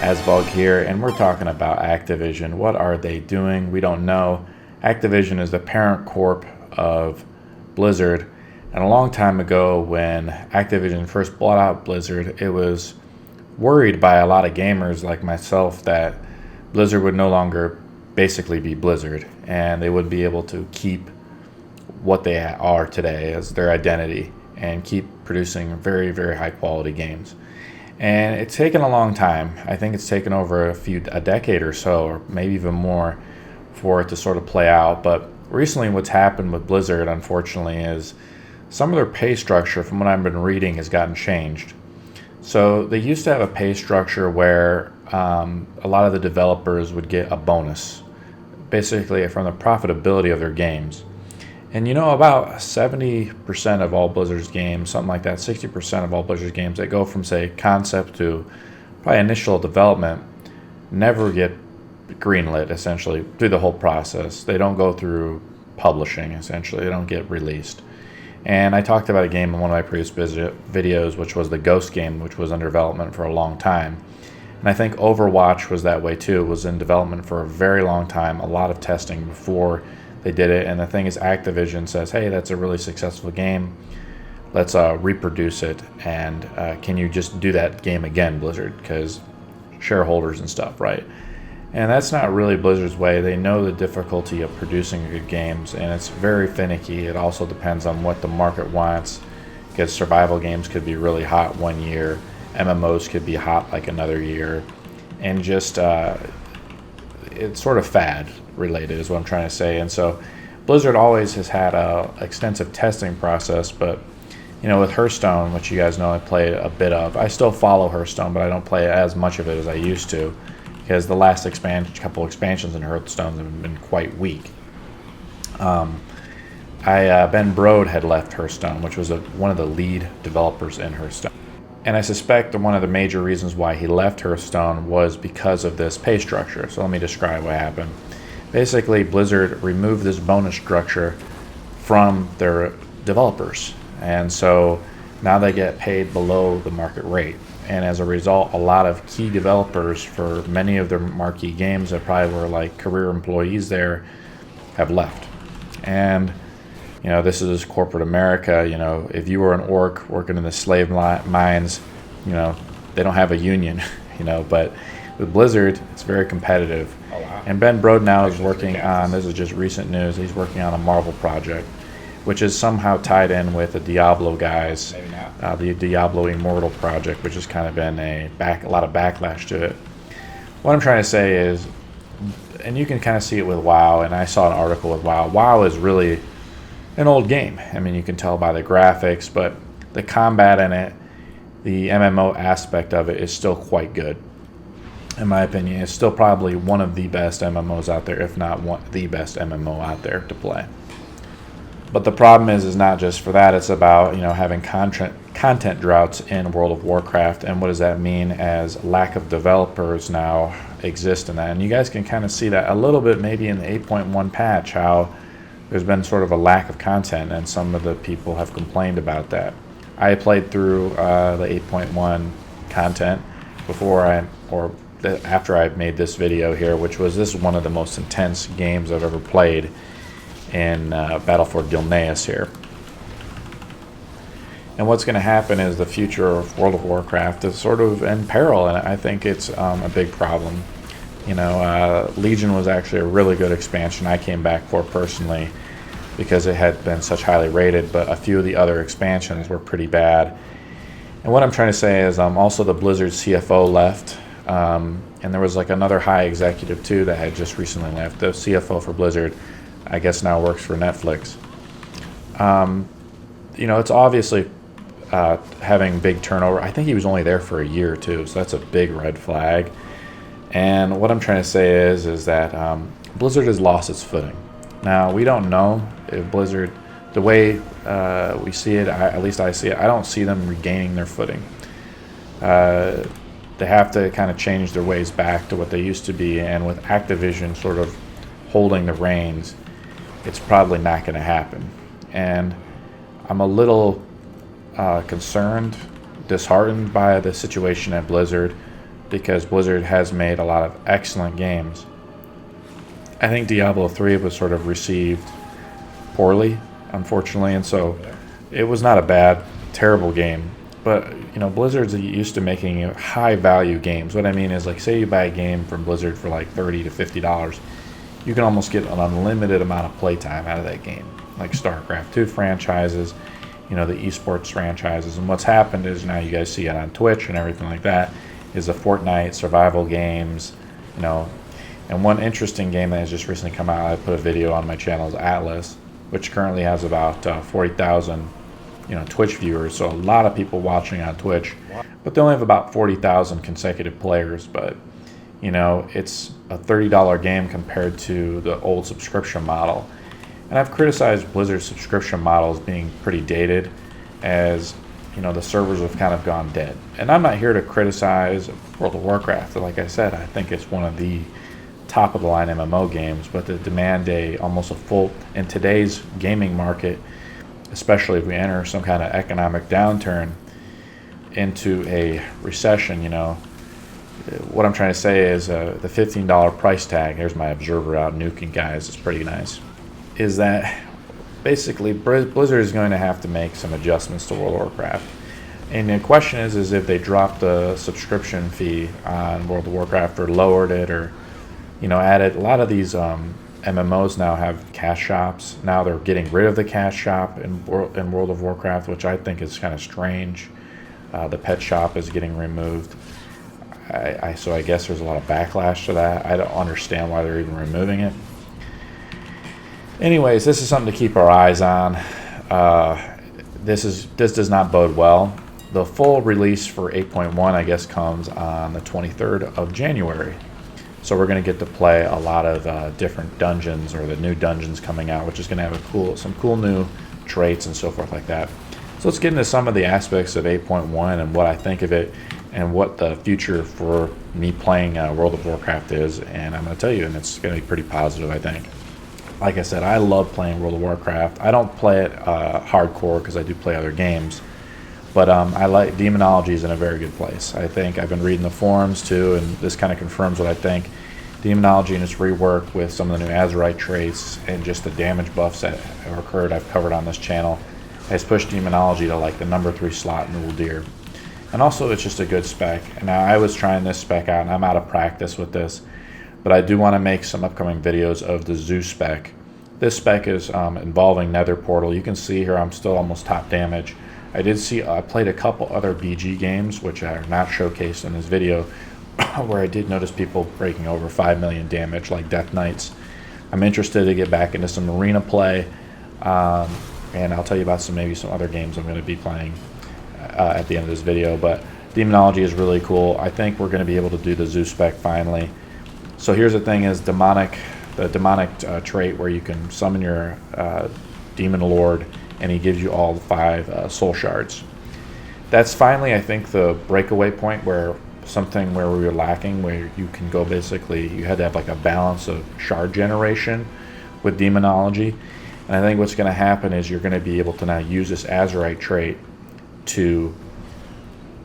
Asbug here, and we're talking about Activision. What are they doing? We don't know. Activision is the parent corp of Blizzard, and a long time ago when Activision first bought out Blizzard, it was worried by a lot of gamers like myself that Blizzard would no longer basically be Blizzard, and they would be able to keep what they are today as their identity and keep producing very, very high quality games. And it's taken a long time. I think it's taken over a decade or so, or maybe even more, for it to sort of play out. But recently what's happened with Blizzard, unfortunately, is some of their pay structure, from what I've been reading, has gotten changed. So they used to have a pay structure where a lot of the developers would get a bonus, basically from the profitability of their games. And about 70% of all Blizzard's games, something like that, 60% of all Blizzard's games that go from, say, concept to probably initial development never get greenlit, essentially, through the whole process. They don't go through publishing, essentially. They don't get released. And I talked about a game in one of my previous videos, which was the Ghost game, which was under development for a long time. And I think Overwatch was that way too. It was in development for a very long time, a lot of testing before they did it. And the thing is, Activision says, hey, that's a really successful game. Let's reproduce it. And can you just do that game again, Blizzard? Because shareholders and stuff, right? And that's not really Blizzard's way. They know the difficulty of producing good games, and it's very finicky. It also depends on what the market wants, because survival games could be really hot one year, MMOs could be hot like another year, and just it's sort of fad related is what I'm trying to say. And so Blizzard always has had a extensive testing process, but with Hearthstone, which you guys know I play a bit of, I still follow Hearthstone, but I don't play as much of it as I used to, because the last couple expansions in Hearthstone have been quite weak. Ben Brode had left Hearthstone, which was one of the lead developers in Hearthstone. And I suspect one of the major reasons why he left Hearthstone was because of this pay structure. So let me describe what happened. Basically, Blizzard removed this bonus structure from their developers. And so now they get paid below the market rate. And as a result, a lot of key developers for many of their marquee games that probably were like career employees there have left. And this is corporate America. If you were an orc working in the slave mines, they don't have a union. But with Blizzard, it's very competitive. Oh, wow. And Ben Brode now is working on, this is just recent news, he's working on a Marvel project, which is somehow tied in with the Diablo guys. Maybe not. The Diablo Immortal project, which has kind of been a lot of backlash to it. What I'm trying to say is, and you can kind of see it with WoW, and I saw an article with WoW. WoW is really an old game. I mean, you can tell by the graphics, but the combat in it, the MMO aspect of it is still quite good. In my opinion, it's still probably one of the best MMOs out there, if not the best MMO out there to play. But the problem is not just for that. It's about having content droughts in World of Warcraft, and what does that mean as lack of developers now exist in that. And you guys can kind of see that a little bit maybe in the 8.1 patch, how there's been sort of a lack of content, and some of the people have complained about that. I played through the 8.1 content after I made this video here, which was one of the most intense games I've ever played in Battle for Gilneas here. And what's going to happen is the future of World of Warcraft is sort of in peril, and I think it's a big problem. Legion was actually a really good expansion I came back for personally, because it had been such highly rated, but a few of the other expansions were pretty bad. And what I'm trying to say is also the Blizzard CFO left, and there was another high executive too that had just recently left. The CFO for Blizzard, I guess, now works for Netflix. It's obviously having big turnover. I think he was only there for a year too, so that's a big red flag. And what I'm trying to say is that Blizzard has lost its footing. Now, we don't know if Blizzard, the way we see it, at least I see it, I don't see them regaining their footing. They have to kind of change their ways back to what they used to be, and with Activision sort of holding the reins, it's probably not going to happen. And I'm a little concerned, disheartened by the situation at Blizzard, because Blizzard has made a lot of excellent games. I think Diablo III was sort of received poorly, unfortunately, and so it was not a bad, terrible game. But, you know, Blizzard's used to making high-value games. What I mean is, like, say you buy a game from Blizzard for like $30 to $50, you can almost get an unlimited amount of playtime out of that game. Like StarCraft II franchises, you know, the esports franchises. And what's happened is, now you guys see it on Twitch and everything like that, is the Fortnite survival games, you know. And one interesting game that has just recently come out, I put a video on my channel, is Atlas, which currently has about 40,000, you know, Twitch viewers. So a lot of people watching on Twitch, but they only have about 40,000 consecutive players. But, you know, it's a $30 game compared to the old subscription model. And I've criticized Blizzard's subscription model as being pretty dated, as, you know, the servers have kind of gone dead. And I'm not here to criticize World of Warcraft. Like I said, I think it's one of the top-of-the-line MMO games, but to demand almost a full, in today's gaming market, especially if we enter some kind of economic downturn into a recession, you know, what I'm trying to say is the $15 price tag, here's my observer out nuking guys, it's pretty nice, is that basically Blizzard is going to have to make some adjustments to World of Warcraft. And the question is if they drop the subscription fee on World of Warcraft or lowered it, or, you know, added. A lot of these MMOs now have cash shops. Now they're getting rid of the cash shop in World of Warcraft, which I think is kind of strange. The pet shop is getting removed. So I guess there's a lot of backlash to that. I don't understand why they're even removing it. Anyways, this is something to keep our eyes on. This does not bode well. The full release for 8.1, I guess, comes on the 23rd of January. So we're going to get to play a lot of different dungeons, or the new dungeons coming out, which is going to have some cool new traits and so forth like that. So let's get into some of the aspects of 8.1 and what I think of it, and what the future for me playing World of Warcraft is. And I'm going to tell you, and it's going to be pretty positive, I think. Like I said, I love playing World of Warcraft. I don't play it hardcore because I do play other games. But I like Demonology is in a very good place. I think I've been reading the forums too, and this kind of confirms what I think. Demonology and its rework with some of the new Azeroth traits and just the damage buffs that have occurred, I've covered on this channel, has pushed Demonology to like the number 3 slot in Uldir. And also it's just a good spec. And now I was trying this spec out, and I'm out of practice with this, but I do want to make some upcoming videos of the Zoo spec. This spec is involving Nether Portal. You can see here I'm still almost top damage. I played a couple other BG games, which are not showcased in this video, where I did notice people breaking over 5 million damage, like Death Knights. I'm interested to get back into some arena play, and I'll tell you about maybe some other games I'm going to be playing at the end of this video. But Demonology is really cool. I think we're going to be able to do the Zoo spec finally. So here's the thing: is the demonic trait where you can summon your demon lord, and he gives you all the 5 soul shards. That's finally, I think, the breakaway point where we were lacking, where you can go basically, you had to have like a balance of shard generation with Demonology. And I think what's going to happen is you're going to be able to now use this Azeroth trait to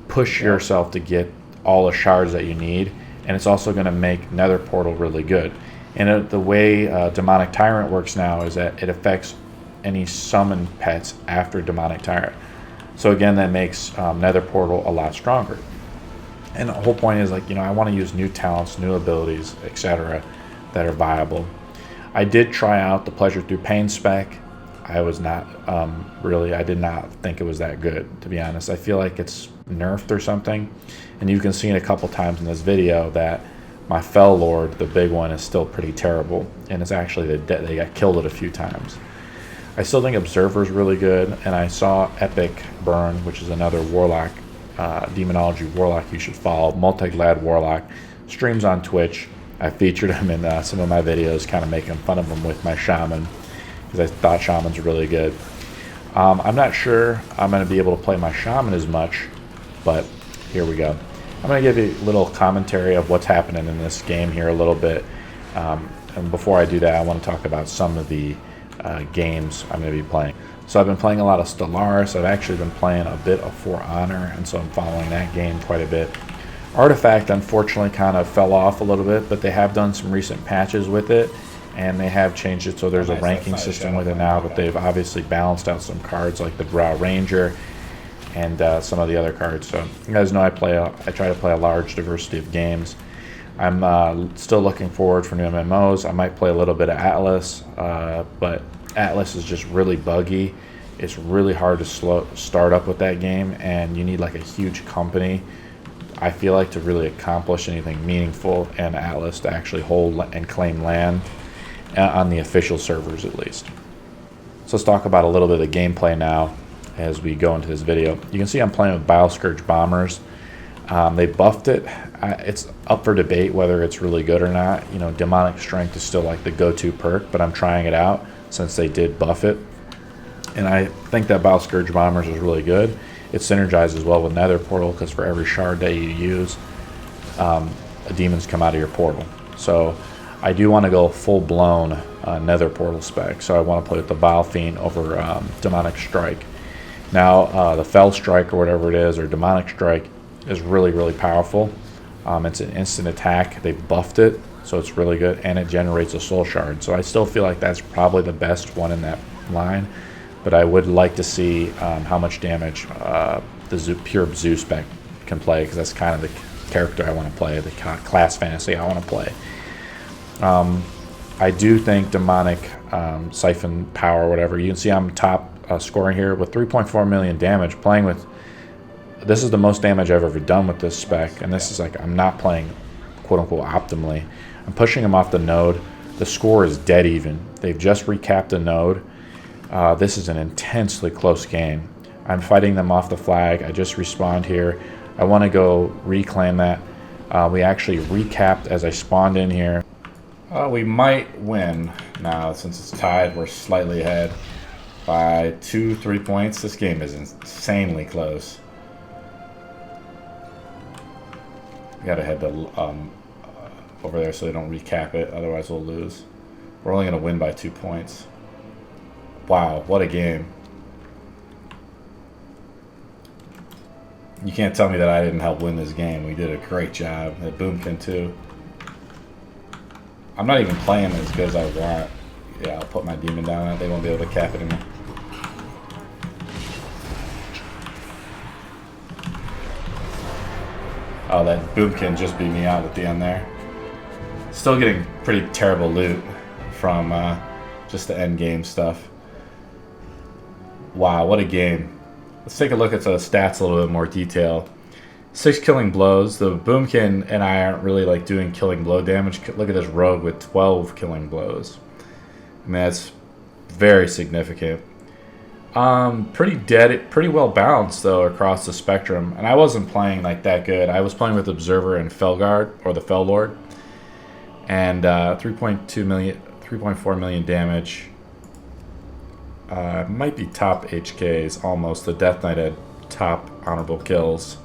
push yourself to get all the shards that you need. And it's also going to make Nether Portal really good. And the way Demonic Tyrant works now is that it affects any summoned pets after Demonic Tyrant. So again, that makes Nether Portal a lot stronger. And the whole point is, like, you know, I want to use new talents, new abilities, etc. that are viable. I did try out the Pleasure Through Pain spec. I was not I did not think it was that good, to be honest. I feel like it's nerfed or something. And you can see it a couple times in this video that my Fell Lord, the big one, is still pretty terrible. And it's actually, they got killed it a few times. I still think Observer is really good, and I saw Epic Burn, which is another Warlock, Demonology Warlock you should follow, multi-glad Warlock, streams on Twitch. I featured him in some of my videos, kind of making fun of him with my Shaman, because I thought Shamans were really good. I'm not sure I'm going to be able to play my Shaman as much, but here we go. I'm going to give you a little commentary of what's happening in this game here a little bit. And before I do that, I want to talk about some of the games I'm going to be playing. So I've been playing a lot of Stellaris. I've actually been playing a bit of For Honor, and so I'm following that game quite a bit. Artifact unfortunately kind of fell off a little bit, but they have done some recent patches with it, and they have changed it so there's a ranking system with it now, but they've obviously balanced out some cards like the Drow Ranger and some of the other cards. So you guys know I try to play a large diversity of games. I'm still looking forward for new MMOs. I might play a little bit of Atlas, but Atlas is just really buggy. It's really hard to start up with that game, and you need like a huge company, I feel like, to really accomplish anything meaningful in Atlas to actually hold and claim land on the official servers at least. So let's talk about a little bit of gameplay now as we go into this video. You can see I'm playing with Bilescourge Bombers. They buffed it. It's up for debate whether it's really good or not. You know, Demonic Strength is still like the go-to perk, but I'm trying it out since they did buff it. And I think that Bilescourge Bombers is really good. It synergizes well with Nether Portal because for every shard that you use, demons come out of your portal. So I do want to go full-blown Nether Portal spec. So I want to play with the Vile Fiend over Demonic Strike. Now the Fell Strike or whatever it is, or Demonic Strike, is really, really powerful. It's an instant attack. They buffed it, so it's really good, and it generates a soul shard. So I still feel like that's probably the best one in that line, but I would like to see how much damage the pure Zeus spec can play, because that's kind of the character I want to play, the class fantasy I want to play. I do think Demonic Siphon Power, whatever, you can see I'm top scoring here with 3.4 million damage, playing with. This is the most damage I've ever done with this spec, and this is like, I'm not playing quote-unquote optimally. I'm pushing him off the node. The score is dead even. They've just recapped the node. This is an intensely close game. I'm fighting them off the flag. I just respawned here. I want to go reclaim that. We actually recapped as I spawned in here. We might win now since it's tied. We're slightly ahead by 2-3 points. This game is insanely close. We gotta head to over there so they don't recap it, otherwise we'll lose. We're only gonna win by 2 points. Wow, what a game. You can't tell me that I didn't help win this game. We did a great job. At Boomkin too. I'm not even playing as good as I want. Yeah, I'll put my demon down. They won't be able to cap it anymore. Oh, that Boomkin just beat me out at the end there. Still getting pretty terrible loot from just the end game stuff. Wow, what a game. Let's take a look at the stats a little bit more detail. 6 killing blows. The Boomkin and I aren't really like doing killing blow damage. Look at this rogue with 12 killing blows. I mean, that's very significant. Pretty well balanced though across the spectrum, and I wasn't playing like that good. I was playing with Observer and Felguard, or the Fell Lord, and 3.4 million damage. Might be top HKs almost. The Death Knight had top honorable kills.